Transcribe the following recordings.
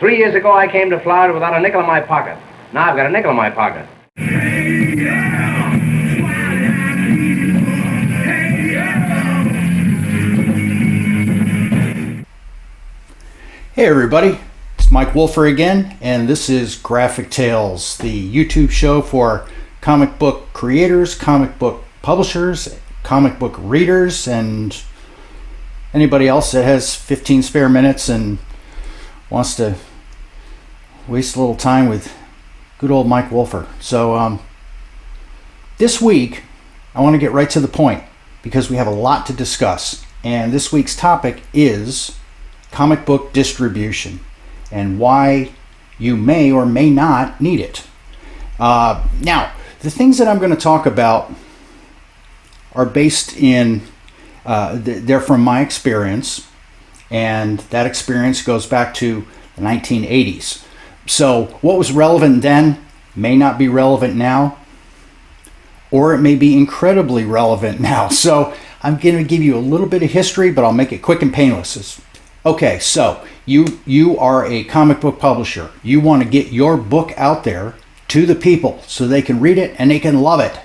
3 years ago, I came to Florida without a nickel in my pocket. Now I've got a nickel in my pocket. Hey everybody, it's Mike Wolfer again, and this is Graphic Tales, the YouTube show for comic book creators, comic book publishers, comic book readers, and anybody else that has 15 spare minutes and wants to waste a little time with good old Mike Wolfer. So this week I want to get right to the point because we have a lot to discuss, and this week's topic is comic book distribution and why you may or may not need it. Now, the things that I'm going to talk about are based in, they're from my experience, and that experience goes back to the 1980s. So what was relevant then may not be relevant now, or it may be incredibly relevant now. So I'm going to give you a little bit of history, but I'll make it quick and painless. Okay, so you are a comic book publisher. You want to get your book out there to the people so they can read it and they can love it.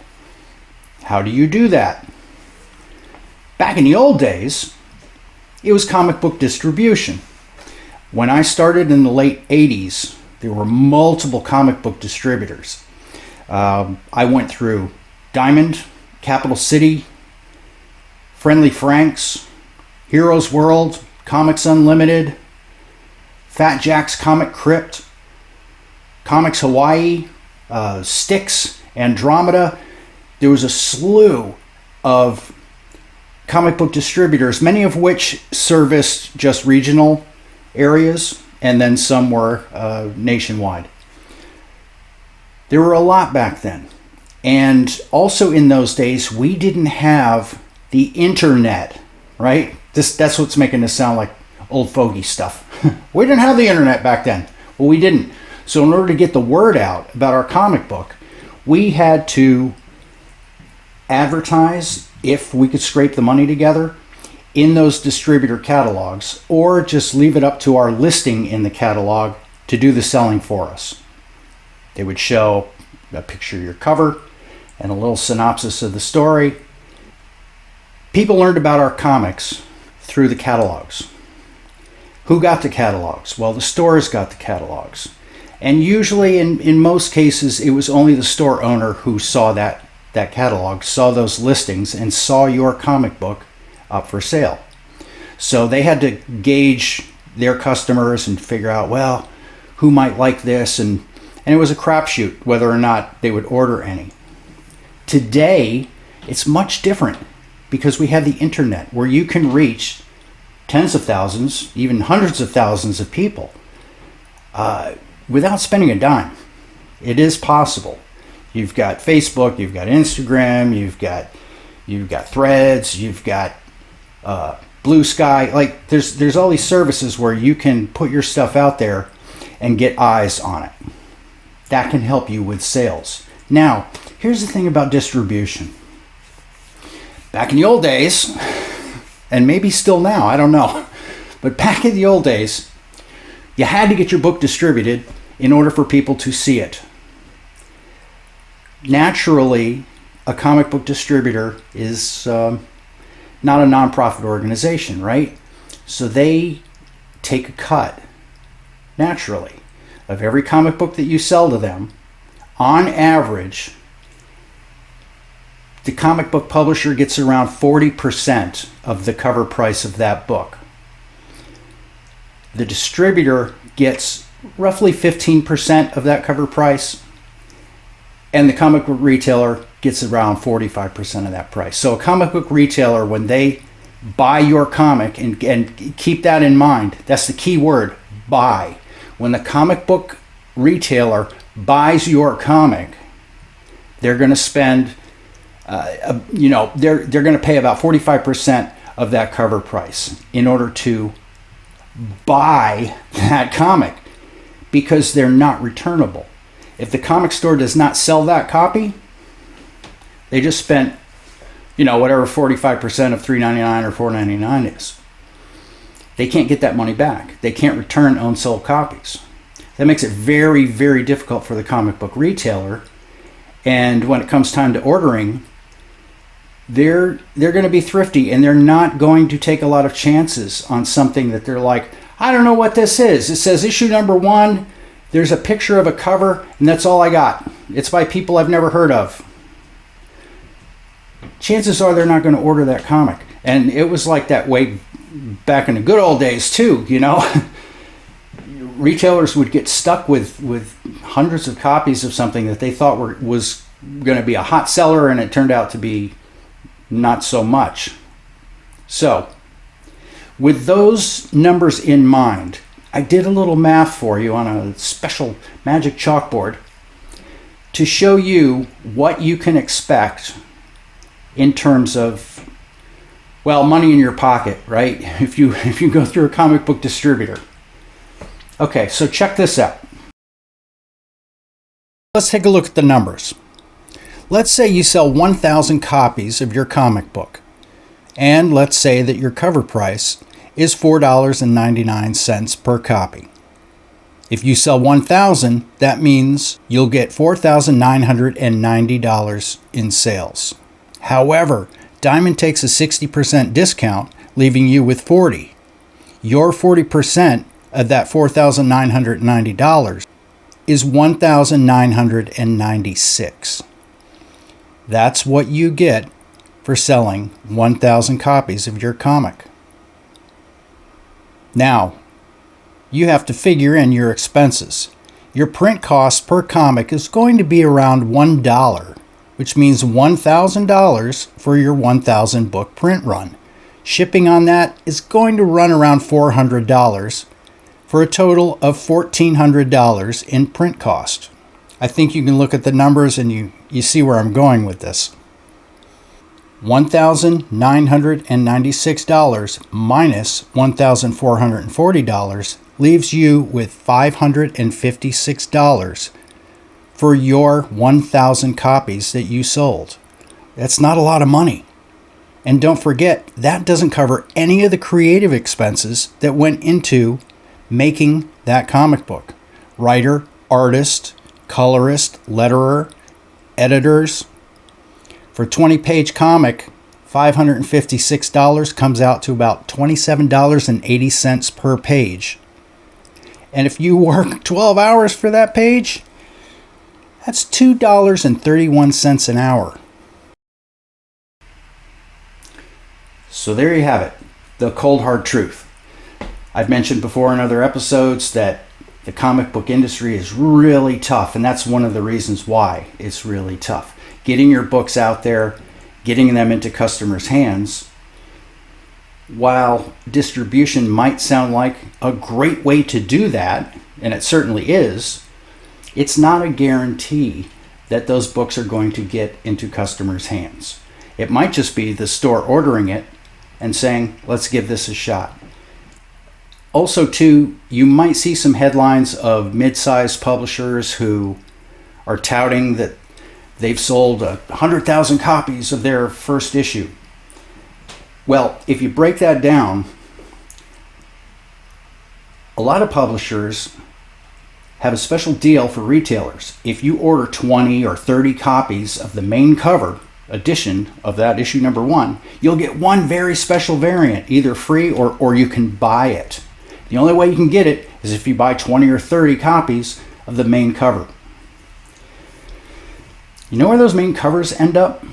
How do you do that? Back in the old days, it was comic book distribution. When I started in the late 80s, there were multiple comic book distributors. I went through Diamond, Capital City, Friendly Franks, Heroes World, Comics Unlimited, Fat Jack's Comic Crypt, Comics Hawaii, Styx, Andromeda. There was a slew of comic book distributors, many of which serviced just regional areas, and then some were nationwide. There were a lot back then. And also in those days, we didn't have the internet, right? That's what's making this sound like old fogey stuff. We didn't have the internet back then. Well, we didn't. So in order to get the word out about our comic book, we had to advertise, if we could scrape the money together, in those distributor catalogs, or just leave it up to our listing in the catalog to do the selling for us. They would show a picture of your cover and a little synopsis of the story. People learned about our comics through the catalogs. Who got the catalogs? Well, the stores got the catalogs. And usually, in most cases, it was only the store owner who saw that catalog, saw those listings, and saw your comic book up for sale. So they had to gauge their customers and figure out, well, who might like this, and it was a crapshoot whether or not they would order any. Today, it's much different because we have the internet where you can reach tens of thousands, even hundreds of thousands of people without spending a dime. It is possible. You've got Facebook, you've got Instagram, you've got Threads, you've got Blue Sky. Like there's all these services where you can put your stuff out there and get eyes on it. That can help you with sales. Now, here's the thing about distribution. Back in the old days, and maybe still now, I don't know, but back in the old days, you had to get your book distributed in order for people to see it. Naturally, a comic book distributor is not a nonprofit organization, right? So they take a cut, naturally, of every comic book that you sell to them. On average, the comic book publisher gets around 40% of the cover price of that book. The distributor gets roughly 15% of that cover price, and the comic book retailer gets around 45% of that price. So a comic book retailer, when they buy your comic, and keep that in mind, that's the key word, buy. When the comic book retailer buys your comic, they're going to spend they're going to pay about 45% of that cover price in order to buy that comic, because they're not returnable. If the comic store does not sell that copy, they just spent, whatever 45% of $3.99 or $4.99 is. They can't get that money back. They can't return unsold copies. That makes it very, very difficult for the comic book retailer. And when it comes time to ordering, they're going to be thrifty, and they're not going to take a lot of chances on something that they're like, I don't know what this is. It says issue number 1. There's a picture of a cover, and that's all I got. It's by people I've never heard of. Chances are they're not going to order that comic. And it was like that way back in the good old days too, you know. Retailers would get stuck with hundreds of copies of something that they thought was going to be a hot seller, and it turned out to be not so much. So, with those numbers in mind, I did a little math for you on a special magic chalkboard to show you what you can expect in terms of, well, money in your pocket, right? If you go through a comic book distributor. Okay, so check this out. Let's take a look at the numbers. Let's say you sell 1,000 copies of your comic book, and let's say that your cover price is $4.99 per copy. If you sell 1,000, that means you'll get $4,990 in sales. However, Diamond takes a 60% discount, leaving you with $40. Your 40% of that $4,990 is $1,996. That's what you get for selling 1,000 copies of your comic. Now, you have to figure in your expenses. Your print cost per comic is going to be around $1, which means $1,000 for your 1,000 book print run. Shipping on that is going to run around $400 for a total of $1,400 in print cost. I think you can look at the numbers and you see where I'm going with this. $1,996 minus $1,440 leaves you with $556 for your 1,000 copies that you sold. That's not a lot of money. And don't forget, that doesn't cover any of the creative expenses that went into making that comic book. Writer, artist, colorist, letterer, editors. For a 20-page comic, $556 comes out to about $27.80 per page. And if you work 12 hours for that page, that's $2.31 an hour. So there you have it, the cold hard truth. I've mentioned before in other episodes that the comic book industry is really tough, and that's one of the reasons why it's really tough. Getting your books out there, getting them into customers' hands, while distribution might sound like a great way to do that, and it certainly is, it's not a guarantee that those books are going to get into customers' hands. It might just be the store ordering it and saying, let's give this a shot. Also, too, you might see some headlines of mid-sized publishers who are touting that they've sold 100,000 copies of their first issue. Well, if you break that down, a lot of publishers have a special deal for retailers. If you order 20 or 30 copies of the main cover edition of that issue number 1, you'll get one very special variant, either free or you can buy it. The only way you can get it is if you buy 20 or 30 copies of the main cover. You know where those main covers end up?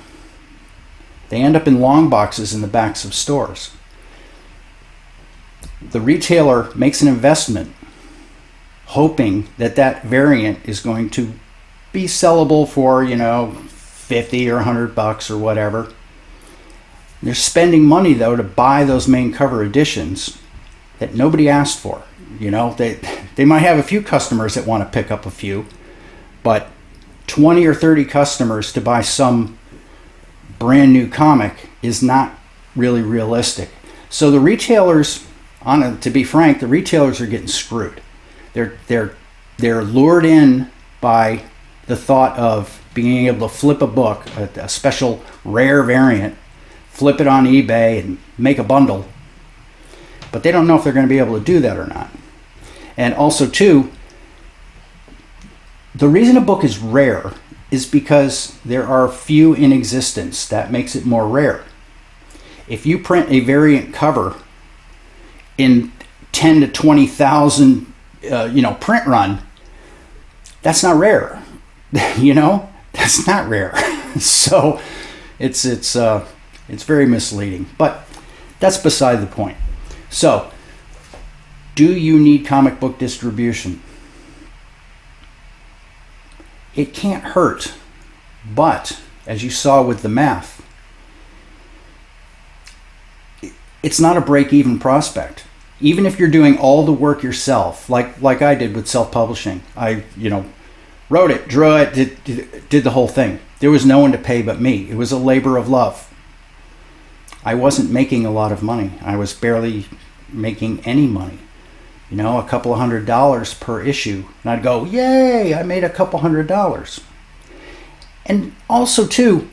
They end up in long boxes in the backs of stores. The retailer makes an investment hoping that that variant is going to be sellable for, $50 or $100 or whatever. They're spending money, though, to buy those main cover editions that nobody asked for. They might have a few customers that want to pick up a few, but 20 or 30 customers to buy some brand new comic is not really realistic. So the retailers, to be frank, the retailers are getting screwed. They're lured in by the thought of being able to flip a book, a special rare variant, flip it on eBay and make a bundle. But they don't know if they're going to be able to do that or not. And also, too, The reason a book is rare is because there are few in existence. That makes it more rare. If you print a variant cover in 10 to 20,000 print run, that's not rare. That's not rare. So it's very misleading, but that's beside the point. So, do you need comic book distribution? It can't hurt, but as you saw with the math, it's not a break-even prospect. Even if you're doing all the work yourself, like I did with self-publishing, I wrote it, drew it, did the whole thing. There was no one to pay but me. It was a labor of love. I wasn't making a lot of money. I was barely making any money. A couple of $100 per issue. And I'd go, yay, I made a couple $100. And also, too,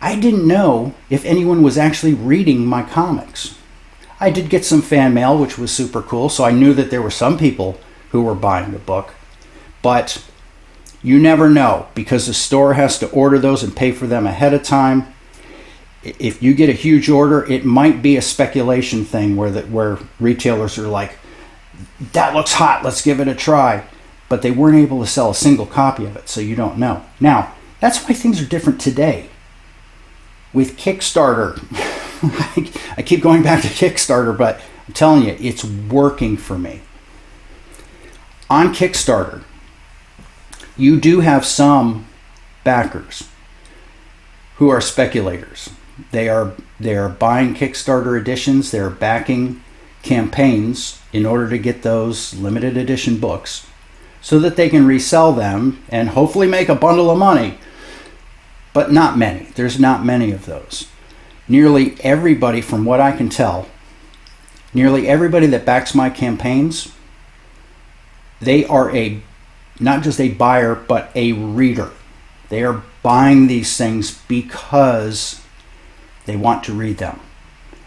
I didn't know if anyone was actually reading my comics. I did get some fan mail, which was super cool, so I knew that there were some people who were buying the book. But you never know, because the store has to order those and pay for them ahead of time. If you get a huge order, it might be a speculation thing where retailers are like, that looks hot, let's give it a try. But they weren't able to sell a single copy of it, so you don't know. Now, that's why things are different today. With Kickstarter, I keep going back to Kickstarter, but I'm telling you, it's working for me. On Kickstarter, you do have some backers who are speculators. They are buying Kickstarter editions, they're backing campaigns in order to get those limited edition books so that they can resell them and hopefully make a bundle of money. But not many. There's not many of those. Nearly everybody, from what I can tell, nearly everybody that backs my campaigns, they are not just a buyer, but a reader. They are buying these things because they want to read them.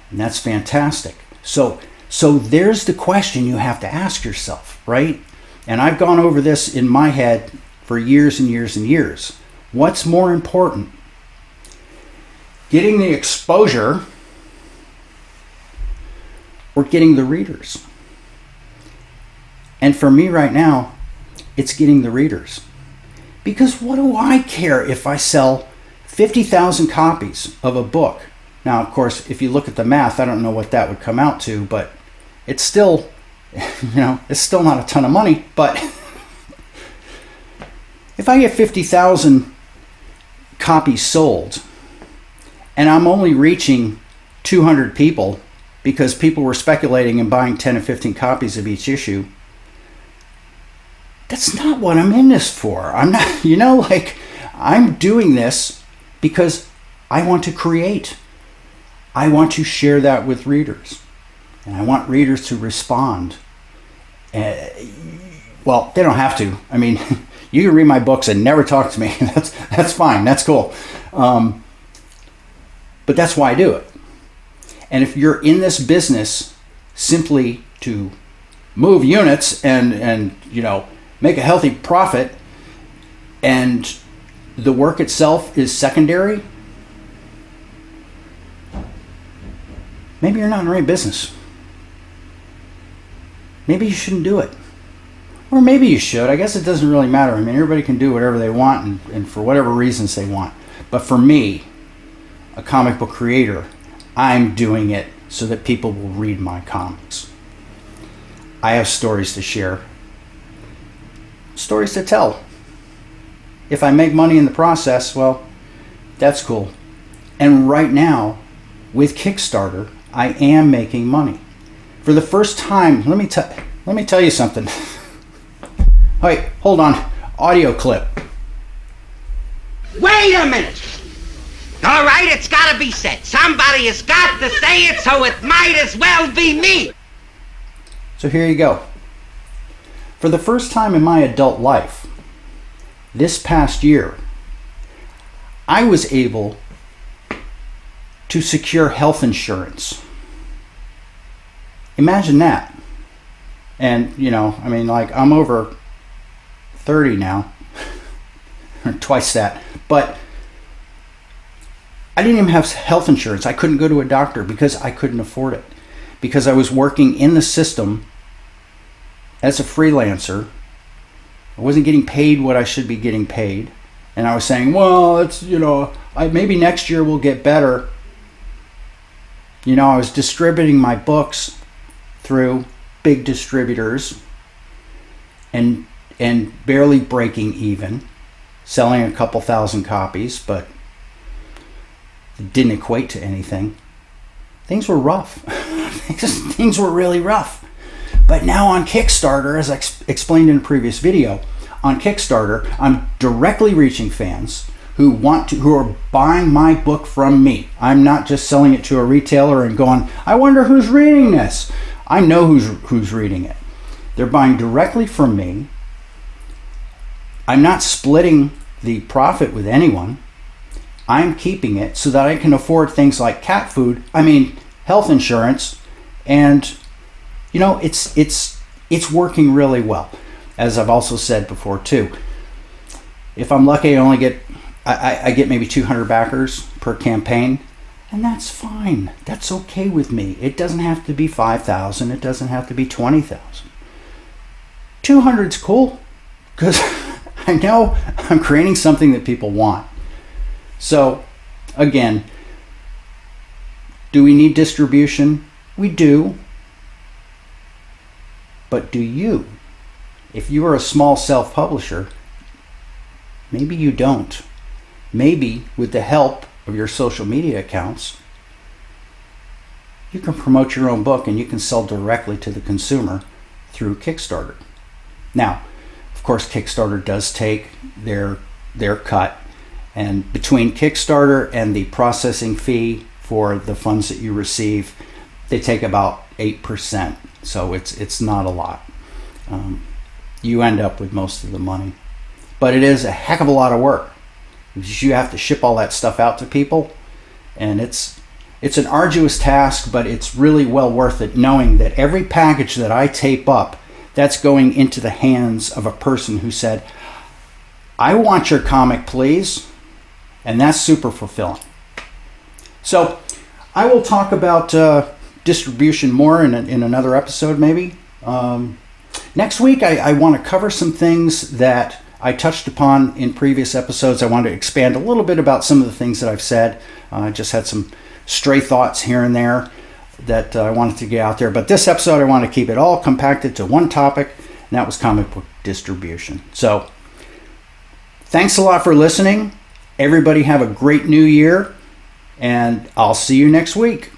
And that's fantastic. So there's the question you have to ask yourself, right? And I've gone over this in my head for years and years and years. What's more important? Getting the exposure or getting the readers? And for me right now, it's getting the readers. Because what do I care if I sell 50,000 copies of a book? Now, of course, if you look at the math, I don't know what that would come out to, but it's still, it's still not a ton of money. But if I get 50,000 copies sold and I'm only reaching 200 people because people were speculating and buying 10 or 15 copies of each issue, that's not what I'm in this for. I'm not, I'm doing this because I want to create. I want to share that with readers. And I want readers to respond. Well, they don't have to. I mean, you can read my books and never talk to me. That's fine. That's cool. But that's why I do it. And if you're in this business simply to move units and make a healthy profit, and the work itself is secondary, maybe you're not in the right business. Maybe you shouldn't do it. Or maybe you should. I guess it doesn't really matter. I mean, everybody can do whatever they want and for whatever reasons they want. But for me, a comic book creator, I'm doing it so that people will read my comics. I have stories to share. Stories to tell. If I make money in the process, well, that's cool. And right now, with Kickstarter, I am making money. For the first time, let me tell you something. Wait, hold on. Audio clip. Wait a minute! All right, it's gotta be said. Somebody has got to say it, so it might as well be me! So here you go. For the first time in my adult life, this past year, I was able to secure health insurance. Imagine that. And, I'm over 30 now. twice that. But I didn't even have health insurance. I couldn't go to a doctor because I couldn't afford it. Because I was working in the system as a freelancer. I wasn't getting paid what I should be getting paid. And I was saying, well, it's, maybe next year will get better. I was distributing my books through big distributors and barely breaking even, selling a couple thousand copies, but it didn't equate to anything. Things were rough. Things were really rough. But now on Kickstarter, as I explained in a previous video, on Kickstarter, I'm directly reaching fans who are buying my book from me. I'm not just selling it to a retailer and going, I wonder who's reading this. I know who's reading it. They're buying directly from me. I'm not splitting the profit with anyone. I'm keeping it so that I can afford things like health insurance, and it's working really well. As I've also said before too, if I'm lucky, I get maybe 200 backers per campaign, and that's fine. That's okay with me. It doesn't have to be 5,000. It doesn't have to be 20,000. 200's cool because I know I'm creating something that people want. So, again, do we need distribution? We do. But do you? If you are a small self-publisher, maybe you don't. Maybe with the help of your social media accounts, you can promote your own book and you can sell directly to the consumer through Kickstarter. Now, of course, Kickstarter does take their cut, and between Kickstarter and the processing fee for the funds that you receive, they take about 8%. So it's not a lot. You end up with most of the money. But it is a heck of a lot of work because you have to ship all that stuff out to people, and it's an arduous task, but it's really well worth it, knowing that every package that I tape up, that's going into the hands of a person who said, I want your comic, please. And that's super fulfilling. So I will talk about distribution more in another episode maybe. Next week I want to cover some things that I touched upon in previous episodes. I want to expand a little bit about some of the things that I've said. I just had some stray thoughts here and there that I wanted to get out there. But this episode I want to keep it all compacted to one topic, and that was comic book distribution. So thanks a lot for listening. Everybody have a great new year, and I'll see you next week.